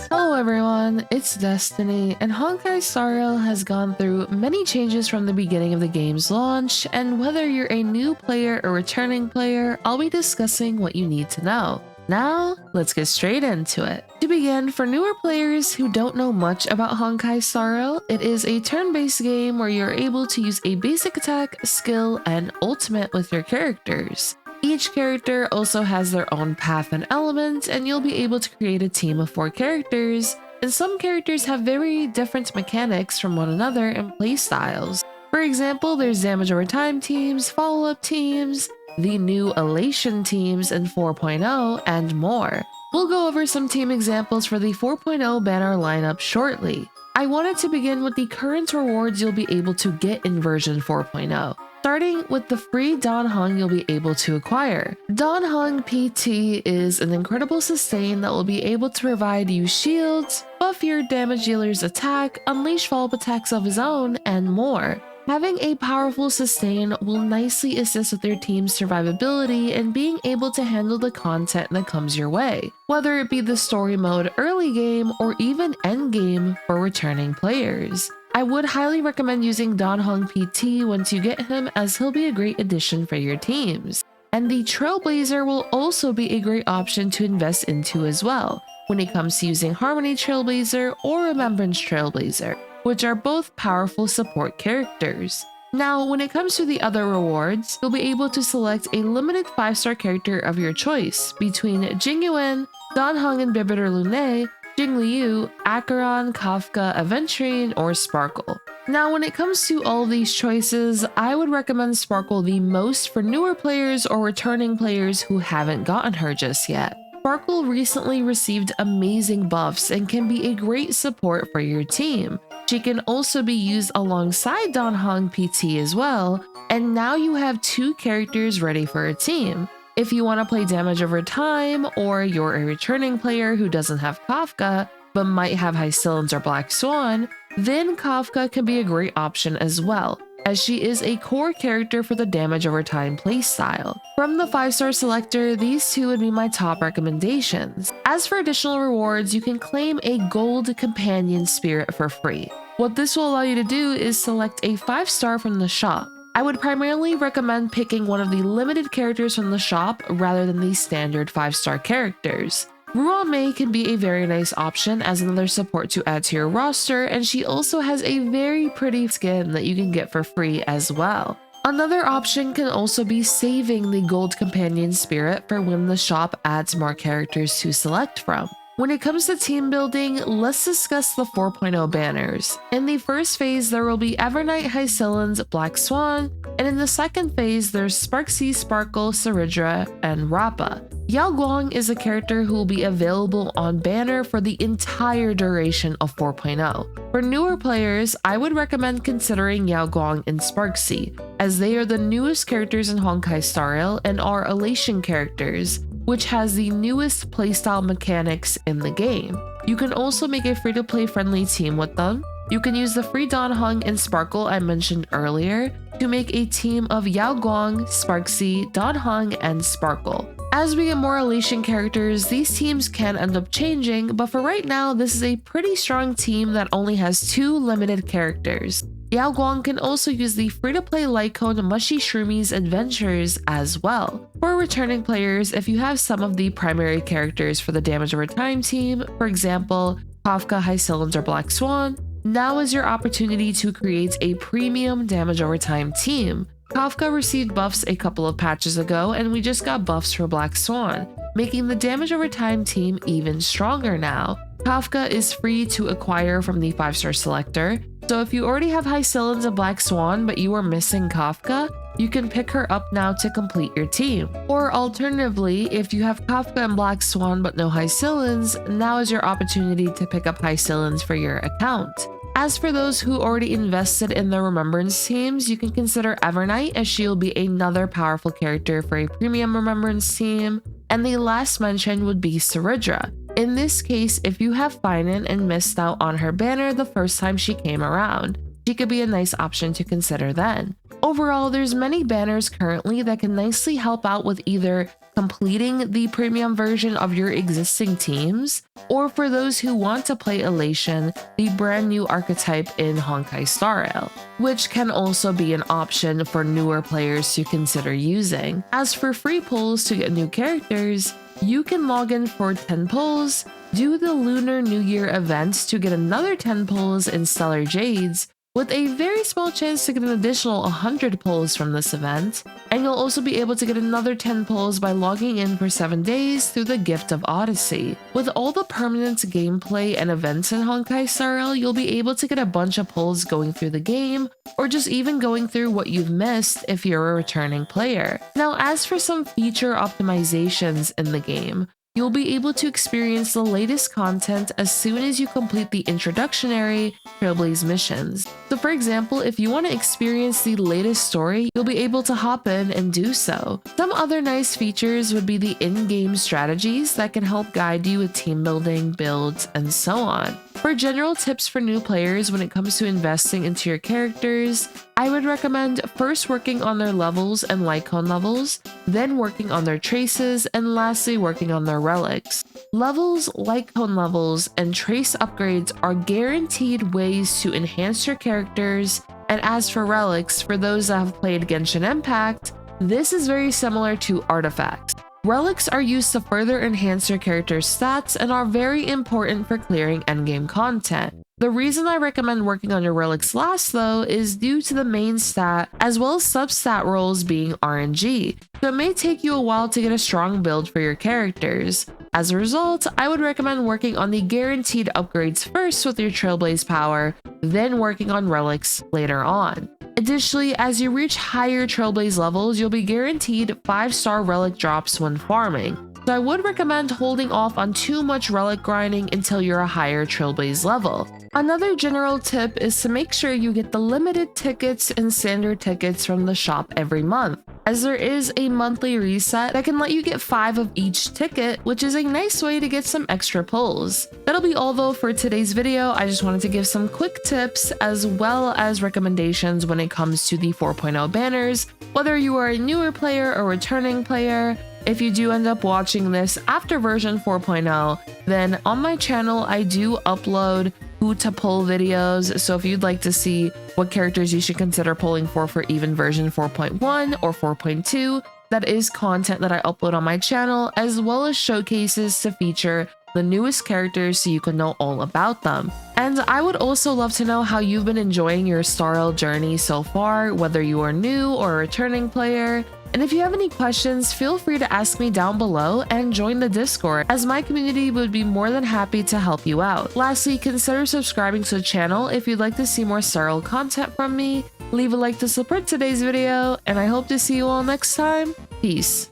Hello everyone, it's Destiny, and Honkai Star Rail has gone through many changes from the beginning of the game's launch, and whether you're a new player or returning player, I'll be discussing what you need to know. Now, let's get straight into it. To begin, for newer players who don't know much about Honkai Star Rail, it is a turn-based game where you're able to use a basic attack, skill, and ultimate with your characters. Each character also has their own path and element, and you'll be able to create a team of 4 characters, and some characters have very different mechanics from one another and playstyles. For example, there's damage over time teams, follow-up teams, the new Elation teams in 4.0, and more. We'll go over some team examples for the 4.0 banner lineup shortly. I wanted to begin with the current rewards you'll be able to get in version 4.0. Starting with the free Dan Heng you'll be able to acquire. Dan Heng PT is an incredible sustain that will be able to provide you shields, buff your damage dealer's attack, unleash follow-up attacks of his own, and more. Having a powerful sustain will nicely assist with your team's survivability and being able to handle the content that comes your way, whether it be the story mode early game or even end game for returning players. I would highly recommend using Dan Heng PT once you get him, as he'll be a great addition for your teams. And the Trailblazer will also be a great option to invest into as well, when it comes to using Harmony Trailblazer or Remembrance Trailblazer, which are both powerful support characters. Now, when it comes to the other rewards, you'll be able to select a limited 5-star character of your choice between Jing Yuan, Dan Heng and Bibiter Lune, Jing Liu, Acheron, Kafka, Aventurine, or Sparkle. Now, when it comes to all these choices, I would recommend Sparkle the most for newer players or returning players who haven't gotten her just yet. Sparkle recently received amazing buffs and can be a great support for your team. She can also be used alongside Dan Heng PT as well, and now you have 2 characters ready for a team. If you want to play damage over time, or you're a returning player who doesn't have Kafka, but might have Hycillens or Black Swan, then Kafka can be a great option as well, as she is a core character for the damage over time playstyle. From the 5-star selector, these 2 would be my top recommendations. As for additional rewards, you can claim a gold companion spirit for free. What this will allow you to do is select a 5-star from the shop. I would primarily recommend picking one of the limited characters from the shop rather than the standard 5-star characters. Ruan Mei can be a very nice option as another support to add to your roster, and she also has a very pretty skin that you can get for free as well. Another option can also be saving the gold companion spirit for when the shop adds more characters to select from. When it comes to team building, let's discuss the 4.0 banners. In the first phase, there will be Evernight, Hycillens, Black Swan, and in the second phase, there's Sparxie, Sparkle, Saridra, and Rappa. Yao Guang is a character who will be available on banner for the entire duration of 4.0. For newer players, I would recommend considering Yao Guang and Sparxie, as they are the newest characters in Honkai Star Rail and are Elation characters, which has the newest playstyle mechanics in the game. You can also make a free-to-play friendly team with them. You can use the free Dan Heng and Sparkle I mentioned earlier to make a team of Yao Guang, Sparxie, Dan Heng, and Sparkle. As we get more Elation characters, these teams can end up changing, but for right now, this is a pretty strong team that only has 2 limited characters. Yao Guang can also use the free-to-play Lycone Mushy Shroomies Adventures as well. For returning players, if you have some of the primary characters for the damage over time team, for example, Kafka, Hycillens, or Black Swan, now is your opportunity to create a premium damage over time team. Kafka received buffs a couple of patches ago, and we just got buffs for Black Swan, making the damage over time team even stronger now. Kafka is free to acquire from the 5-star selector, so if you already have Hycillens and Black Swan but you are missing Kafka, you can pick her up now to complete your team. Or alternatively, if you have Kafka and Black Swan but no Hycillens, now is your opportunity to pick up Hycillens for your account. As for those who already invested in the Remembrance teams, you can consider Evernight, as she'll be another powerful character for a premium Remembrance team. And the last mention would be Saridra. In this case, if you have Finan and missed out on her banner the first time she came around, she could be a nice option to consider then. Overall, there's many banners currently that can nicely help out with either completing the premium version of your existing teams, or for those who want to play Elation, the brand new archetype in Honkai Star Rail, which can also be an option for newer players to consider using. As for free pulls to get new characters, you can log in for 10 pulls, do the Lunar New Year events to get another 10 pulls in Stellar Jades, with a very small chance to get an additional 100 pulls from this event, and you'll also be able to get another 10 pulls by logging in for 7 days through the Gift of Odyssey. With all the permanent gameplay and events in Honkai Star Rail, you'll be able to get a bunch of pulls going through the game, or just even going through what you've missed if you're a returning player. Now, as for some feature optimizations in the game, you'll be able to experience the latest content as soon as you complete the introductory Trailblaze missions. So for example, if you want to experience the latest story, you'll be able to hop in and do so. Some other nice features would be the in-game strategies that can help guide you with team building, builds, and so on. For general tips for new players when it comes to investing into your characters, I would recommend first working on their levels and light cone levels, then working on their traces, and lastly working on their relics. Levels, light cone levels, and trace upgrades are guaranteed ways to enhance your characters, and as for relics, for those that have played Genshin Impact, this is very similar to artifacts. Relics are used to further enhance your character's stats and are very important for clearing endgame content. The reason I recommend working on your relics last though is due to the main stat as well as substat roles being RNG, so it may take you a while to get a strong build for your characters. As a result, I would recommend working on the guaranteed upgrades first with your Trailblaze power, then working on relics later on. Additionally, as you reach higher Trailblaze levels, you'll be guaranteed 5-star relic drops when farming, so I would recommend holding off on too much relic grinding until you're a higher Trailblaze level. Another general tip is to make sure you get the limited tickets and standard tickets from the shop every month, as there is a monthly reset that can let you get 5 of each ticket, which is a nice way to get some extra pulls. That'll be all though for today's video. I just wanted to give some quick tips as well as recommendations when it comes to the 4.0 banners, whether you are a newer player or returning player. If you do end up watching this after version 4.0, then on my channel I do upload who to pull videos, so if you'd like to see what characters you should consider pulling for even version 4.1 or 4.2, that is content that I upload on my channel, as well as showcases to feature the newest characters so you can know all about them. And I would also love to know how you've been enjoying your Star Rail journey so far, whether you are new or a returning player. And if you have any questions, feel free to ask me down below and join the Discord, as my community would be more than happy to help you out. Lastly, consider subscribing to the channel if you'd like to see more Star Rail content from me. Leave a like to support today's video, and I hope to see you all next time. Peace.